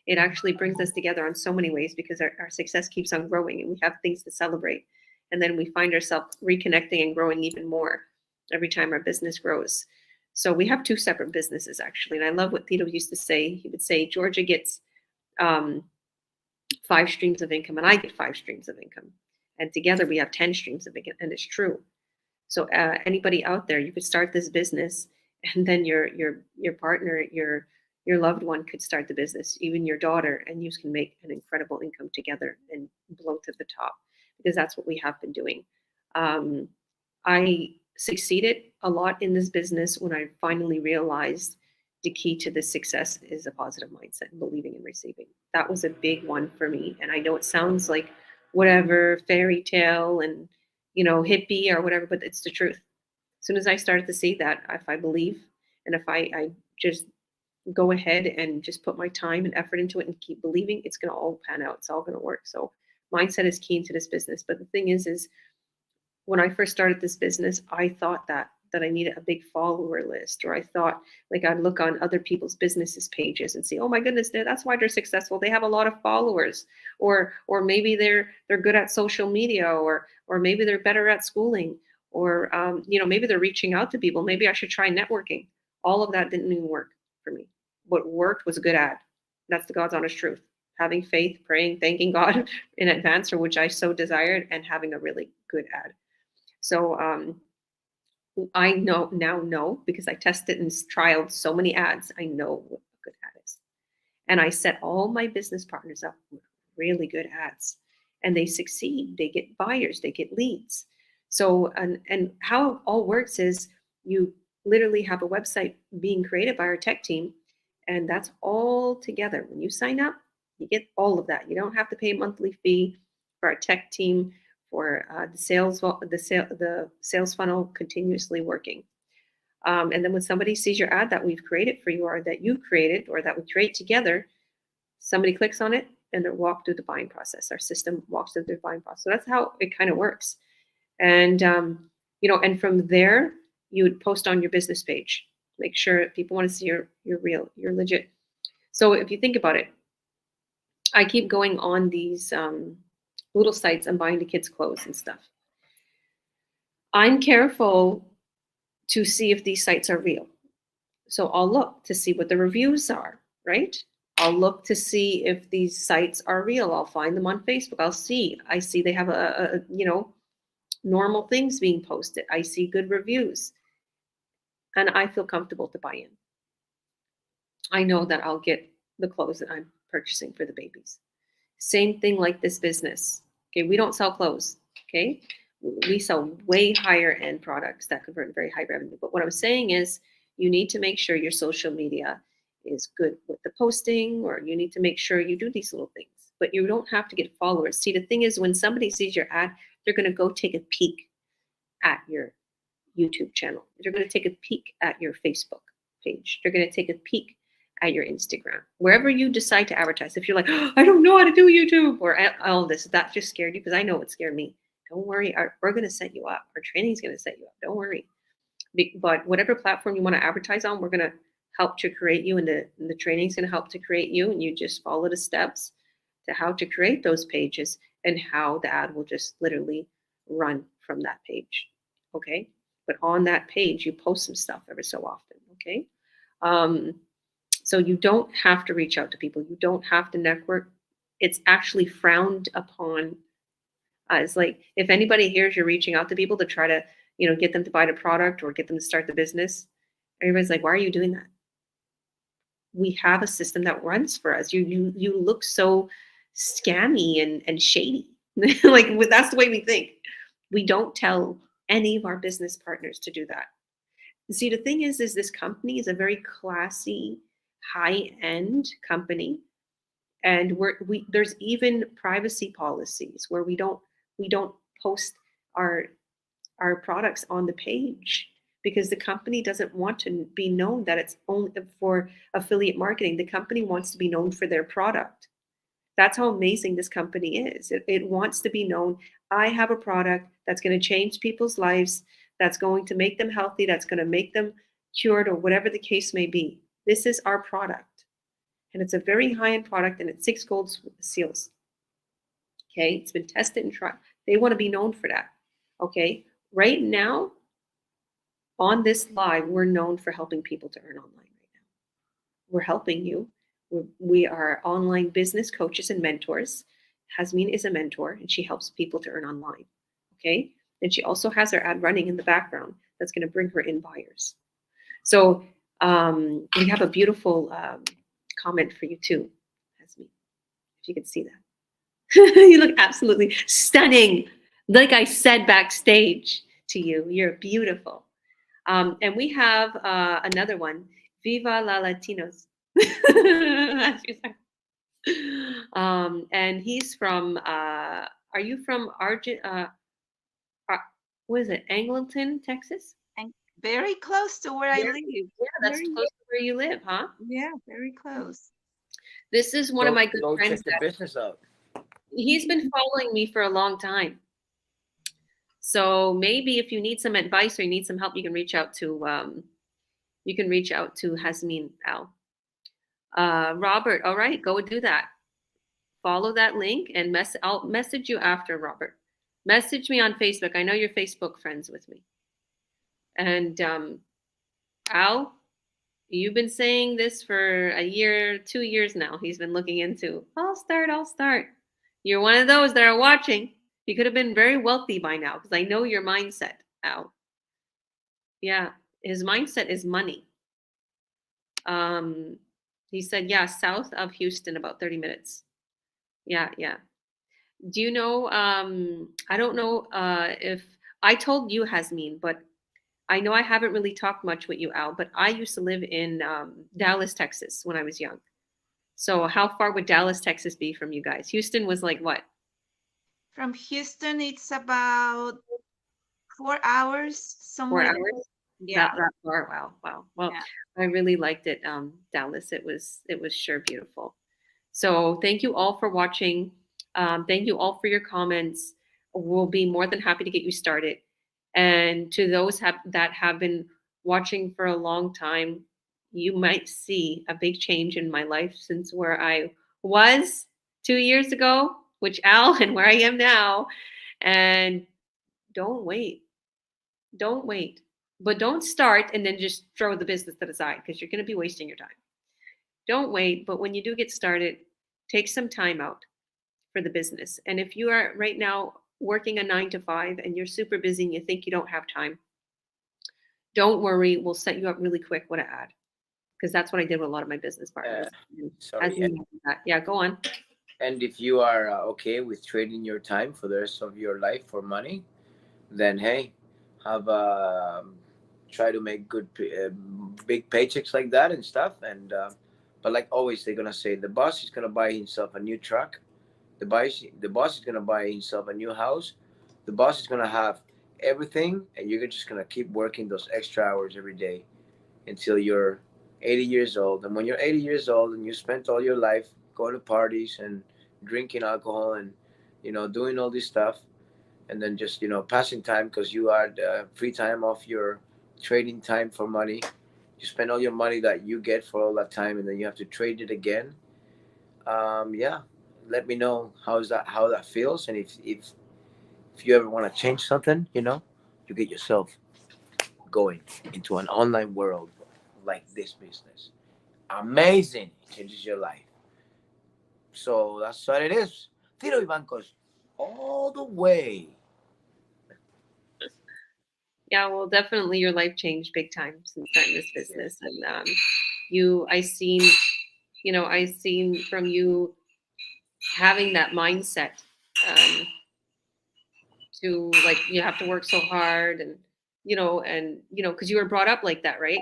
It actually brings us together on so many ways because our success keeps on growing and we have things to celebrate. And then we find ourselves reconnecting and growing even more every time our business grows. So we have 2 separate businesses actually. And I love what Tito used to say. He would say, Georgia gets 5 streams of income and I get 5 streams of income. And together we have 10 streams of income. And it's true. So anybody out there, you could start this business and then your partner, your loved one could start the business, even your daughter, and you can make an incredible income together and blow to the top, because that's what we have been doing. I succeeded a lot in this business when I finally realized the key to the success is a positive mindset and believing and receiving. That was a big one for me. And I know it sounds like whatever fairy tale and, hippie or whatever, but it's the truth. As soon as I started to see that, if I believe and if I just go ahead and just put my time and effort into it and keep believing, it's going to all pan out. It's all going to work. So mindset is key into this business. But the thing is when I first started this business, I thought that I needed a big follower list, or I thought like I'd look on other people's businesses pages and see, oh my goodness, that's why they're successful. They have a lot of followers, or maybe they're good at social media, or maybe they're better at schooling, or maybe they're reaching out to people. Maybe I should try networking. All of that didn't even work for me. What worked was a good ad. That's the God's honest truth. Having faith, praying, thanking God in advance for which I so desired, and having a really good ad. So I now know, because I tested and trialed so many ads, I know what a good ad is. And I set all my business partners up with really good ads, and they succeed. They get buyers, they get leads. So, and how it all works is you literally have a website being created by our tech team, and that's all together. When you sign up, you get all of that. You don't have to pay a monthly fee for our tech team, for the sales funnel continuously working. And then when somebody sees your ad that we've created for you, or that you created, or that we create together, somebody clicks on it and they walk through the buying process. Our system walks through the buying process. So that's how it kind of works. And and from there, you would post on your business page. Make sure people want to see you're real, you're legit. So if you think about it, I keep going on these little sites and buying the kids' clothes and stuff. I'm careful to see if these sites are real. So I'll look to see what the reviews are, right? I'll look to see if these sites are real. I'll find them on Facebook. I see they have a normal things being posted. I see good reviews. And I feel comfortable to buy in. I know that I'll get the clothes that I'm purchasing for the babies. Same thing like this business. Okay, we don't sell clothes. Okay, we sell way higher end products that convert very high revenue. But what I'm saying is, you need to make sure your social media is good with the posting, or you need to make sure you do these little things. But you don't have to get followers. See, the thing is, when somebody sees your ad, they're going to go take a peek at your YouTube channel. They're going to take a peek at your Facebook page. They're going to take a peek at your Instagram, wherever you decide to advertise. If you're like, oh, I don't know how to do YouTube or all this, that just scared you, because I know it scared me. Don't worry, we're going to set you up. Our training is going to set you up. Don't worry. But whatever platform you want to advertise on, we're going to help to create you, and the training is going to help to create you, and you just follow the steps to how to create those pages and how the ad will just literally run from that page. Okay. But on that page, you post some stuff every so often. Okay. So you don't have to reach out to people. You don't have to network. It's actually frowned upon. It's like, if anybody hears you're reaching out to people to try to, get them to buy the product or get them to start the business, everybody's like, why are you doing that? We have a system that runs for us. You look so scammy and shady. Like, that's the way we think. We don't tell any of our business partners to do that. See, the thing is this company is a very classy, high-end company, and there's even privacy policies where we don't post our products on the page, because the company doesn't want to be known that it's only for affiliate marketing. The company wants to be known for their product. That's how amazing this company is. It wants to be known. I have a product that's going to change people's lives, that's going to make them healthy, that's going to make them cured, or whatever the case may be. This is our product. And it's a very high-end product, and it's 6 gold seals. Okay, it's been tested and tried. They want to be known for that. Okay, right now, on this live, we're known for helping people to earn online right now. We're helping you. We are online business coaches and mentors. Hasmin is a mentor, and she helps people to earn online. Okay, and she also has her ad running in the background that's going to bring her in buyers. So we have a beautiful comment for you too, Hasmin, if you can see that. You look absolutely stunning. Like I said backstage to you, you're beautiful. And we have another one, Viva la Latinos. And he's from, are you from what is it, Angleton, Texas? And very close to where I live. Yeah, that's close to where you live, huh? Yeah, very close. This is one of my good friends. Check the business out. He's been following me for a long time. So maybe if you need some advice or you need some help, you can reach out to Hasmin Al. Robert, all right, go do that. Follow that link and I'll message you after, Robert. Message me on Facebook. I know you're Facebook friends with me. And Al, you've been saying this for a year, 2 years now. He's been looking into, I'll start. You're one of those that are watching. You could have been very wealthy by now, because I know your mindset, Al. Yeah, his mindset is money. He said, yeah, south of Houston, about 30 minutes. Yeah. Do you know, I don't know if I told you, Hasmin, but I know I haven't really talked much with you, Al, but I used to live in Dallas, Texas when I was young. So how far would Dallas, Texas be from you guys? Houston was like what? From Houston, it's about 4 hours, somewhere. 4 hours? Yeah. That far. Wow. Well, yeah. I really liked it, Dallas. It was sure beautiful. So thank you all for watching. Thank you all for your comments. We'll be more than happy to get you started. And to those that have been watching for a long time, you might see a big change in my life since where I was 2 years ago, which Al, and where I am now. And don't wait. Don't wait. But don't start and then just throw the business to the side because you're going to be wasting your time. Don't wait. But when you do get started, take some time out for the business. And if you are right now working a 9 to 5 and you're super busy and you think you don't have time, don't worry. We'll set you up really quick with an ad because that's what I did with a lot of my business partners. Sorry. Yeah, go on. And if you are okay with trading your time for the rest of your life for money, then hey, have try to make good big paychecks like that and stuff. And but like always, they're gonna say the boss is gonna buy himself a new truck. The boss is gonna buy himself a new house. The boss is gonna have everything, and you're just gonna keep working those extra hours every day until you're 80 years old. And when you're 80 years old and you spent all your life going to parties and drinking alcohol and doing all this stuff, and then just passing time because you had free time off your trading time for money. You spend all your money that you get for all that time, and then you have to trade it again. Yeah, let me know how that feels, and if you ever want to change something, you get yourself going into an online world like this business. Amazing, it changes your life. So that's what it is. Tiro y Bancos, all the way. Yeah, well, definitely your life changed big time since starting this business. And I seen from you having that mindset to like you have to work so hard and because you were brought up like that, right?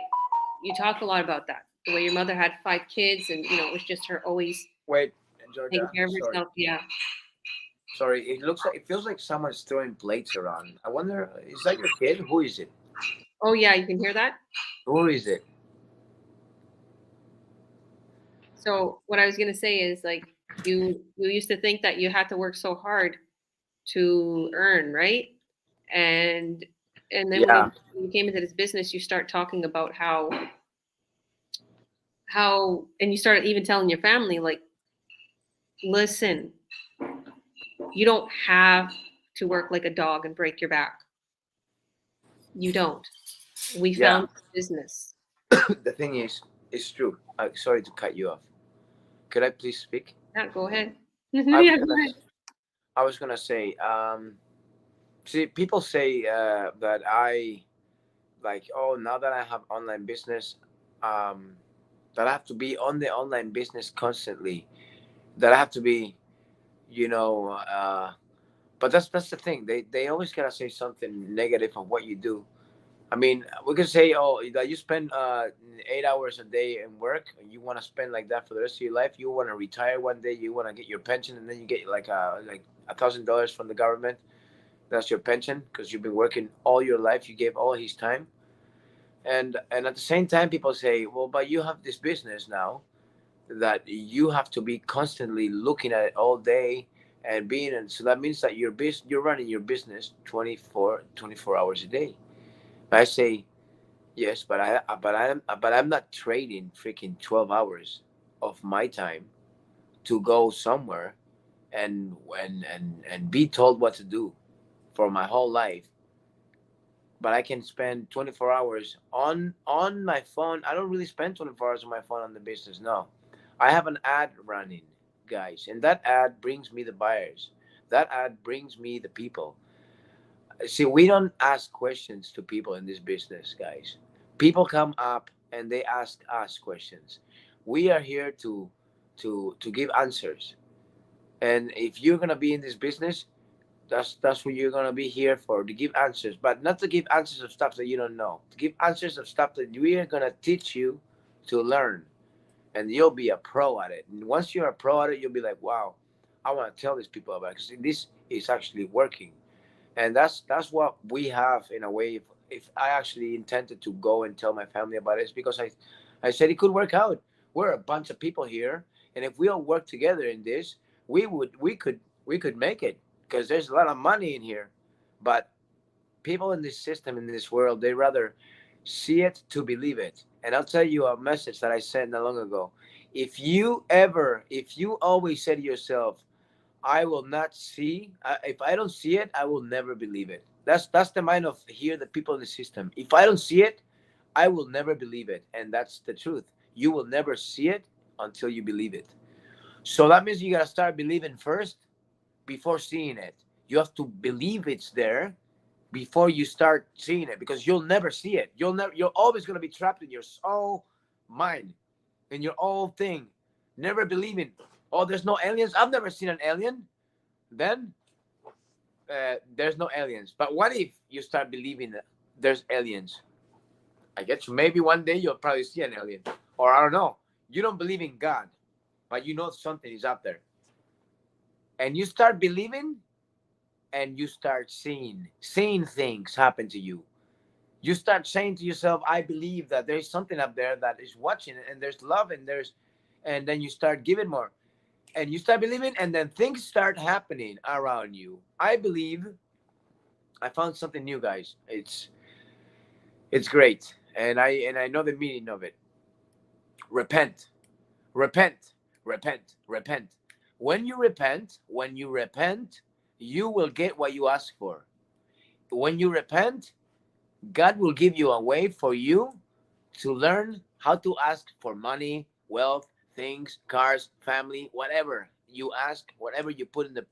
You talk a lot about that. The way your mother had 5 kids and it was just her always Wait, taking Georgia, care of sorry. herself. Yeah. Sorry, it feels like someone's throwing plates around. I wonder, is that your kid? Who is it? Oh yeah, you can hear that? Who is it? So what I was gonna say is like you used to think that you had to work so hard to earn, right? And then Yeah. when you came into this business, you start talking about how and you started even telling your family like, listen, you don't have to work like a dog and break your back. You don't. We Yeah. found business. The thing is, it's true. Sorry to cut you off. Could I please speak? Yeah, go ahead. I was gonna say, see, people say that I like, oh, now that I have online business, that I have to be on the online business constantly. That I have to be, you know, but that's the thing. They always gotta say something negative on what you do. I mean, we can say, oh, that you spend 8 hours a day in work. You want to spend like that for the rest of your life. You want to retire one day. You want to get your pension, and then you get like $1,000 from the government. That's your pension because you've been working all your life. You gave all his time, and at the same time, people say, well, but you have this business now that you have to be constantly looking at it all day and being, and so that means that you're running your business 24 hours a day. I say, yes, but I'm not trading freaking 12 hours of my time to go somewhere and be told what to do for my whole life. But I can spend 24 hours on my phone. I don't really spend 24 hours on my phone on the business. No. I have an ad running, guys, and that ad brings me the buyers. That ad brings me the people. See, we don't ask questions to people in this business, guys. People come up and they ask us questions. We are here to give answers. And if you're gonna be in this business, that's what you're gonna be here for, to give answers, but not to give answers of stuff that you don't know. To give answers of stuff that we are gonna teach you to learn, and you'll be a pro at it. And once you're a pro at it, you'll be like, wow, I want to tell these people about it because this is actually working. And that's what we have in a way. If I actually intended to go and tell my family about it, it's because I said it could work out. We're a bunch of people here, and if we all work together in this, we could make it because there's a lot of money in here. But people in this system, in this world, they rather see it to believe it. And I'll tell you a message that I said not long ago. If you always say to yourself, I will not see, if I don't see it, I will never believe it. That's the mind of here, the people in the system. If I don't see it, I will never believe it. And that's the truth. You will never see it until you believe it. So that means you got to start believing first before seeing it. You have to believe it's there before you start seeing it, because you'll never see it. You're always going to be trapped in your soul mind, in your own thing, never believing, oh, there's no aliens. I've never seen an alien. Then there's no aliens. But what if you start believing that there's aliens? I get you. Maybe one day you'll probably see an alien. Or I don't know. You don't believe in God, but you know something is up there. And you start believing, and you start seeing things happen to you. You start saying to yourself, I believe that there's something up there that is watching, and there's love, and then you start giving more. And you start believing, and then things start happening around you. I believe I found something new, guys. It's great. And I know the meaning of it. Repent. Repent. Repent. Repent. When you repent, you will get what you ask for. When you repent, God will give you a way for you to learn how to ask for money, wealth, things, cars, family, whatever you ask, whatever you put in the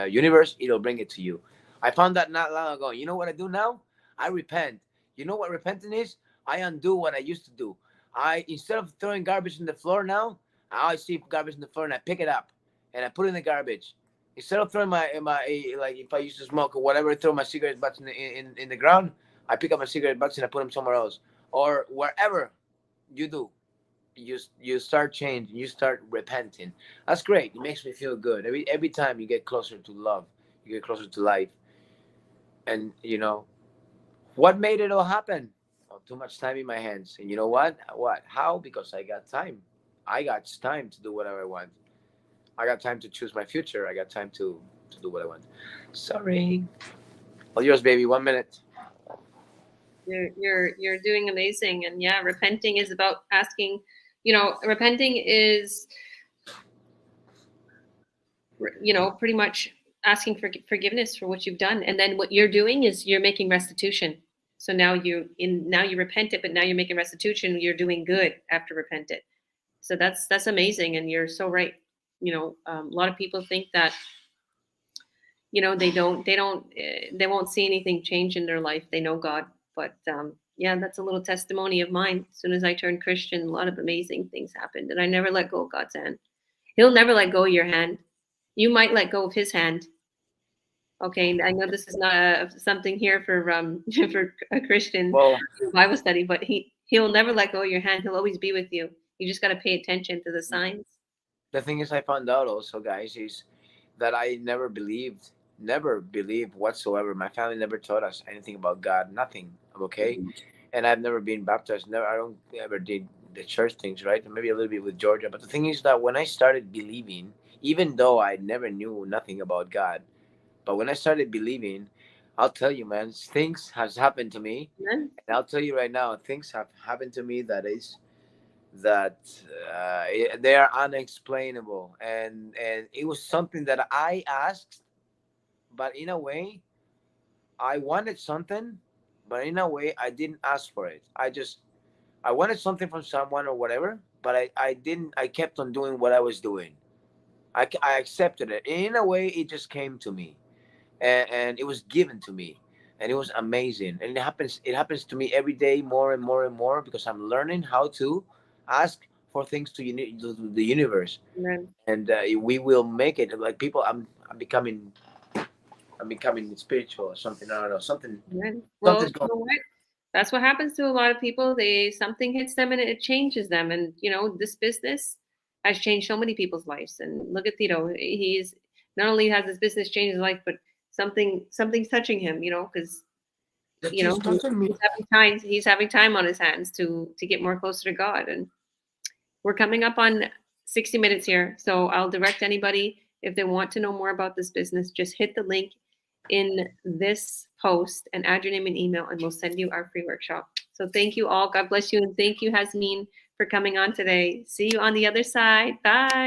universe, it'll bring it to you. I found that not long ago. You know what I do now? I repent. You know what repenting is? I undo what I used to do. I, instead of throwing garbage in the floor now, I see garbage in the floor and I pick it up and I put it in the garbage. Instead of throwing my like if I used to smoke or whatever, throw my cigarette butts in the ground, I pick up my cigarette butts and I put them somewhere else. Or wherever you do, you start changing, you start repenting. That's great. It makes me feel good. Every time you get closer to love, you get closer to life. And you know what made it all happen? Oh, too much time in my hands. And you know what? How? Because I got time. I got time to do whatever I want. I got time to choose my future. I got time to do what I want. Sorry. All yours, baby. 1 minute. You're doing amazing. And yeah, repenting is about asking, repenting is, pretty much asking for forgiveness for what you've done. And then what you're doing is you're making restitution. So now you repent it, but now you're making restitution. You're doing good after repent it. So that's amazing. And you're so right. A lot of people think that, they won't see anything change in their life. They know God, but yeah, that's a little testimony of mine. As soon as I turned Christian, a lot of amazing things happened, and I never let go of God's hand. He'll never let go of your hand. You might let go of his hand. Okay, I know this is not something here for for a Christian Bible study, but he'll never let go of your hand. He'll always be with you. You just got to pay attention to the signs. The thing is, I found out also, guys, is that I never believed whatsoever. My family never taught us anything about God, nothing. Okay, and I've never been baptized. I don't ever did the church things, right? Maybe a little bit with Georgia. But the thing is that when I started believing, even though I never knew nothing about God, but when I started believing, I'll tell you, man, things has happened to me. Amen. And I'll tell you right now, things have happened to me that they are unexplainable, and it was something that I asked, but in a way, I wanted something, but in a way, I didn't ask for it. I wanted something from someone or whatever, but I didn't. I kept on doing what I was doing. I accepted it. In a way, it just came to me, and it was given to me, and it was amazing. And it happens to me every day, more and more and more, because I'm learning how to ask for things to the universe. Amen. And we will make it. Like people, I'm becoming spiritual or something. I don't know, something. Amen. Well, Something's going. what? That's what happens to a lot of people. Something hits them and it changes them. And this business has changed so many people's lives. And look at Tito. He's not only has his business changed his life, but something's touching him. Because he's having time on his hands to get more closer to God. And we're coming up on 60 minutes here. So I'll direct anybody, if they want to know more about this business, just hit the link in this post and add your name and email, and we'll send you our free workshop. So thank you all. God bless you. And thank you, Hasmin, for coming on today. See you on the other side. Bye.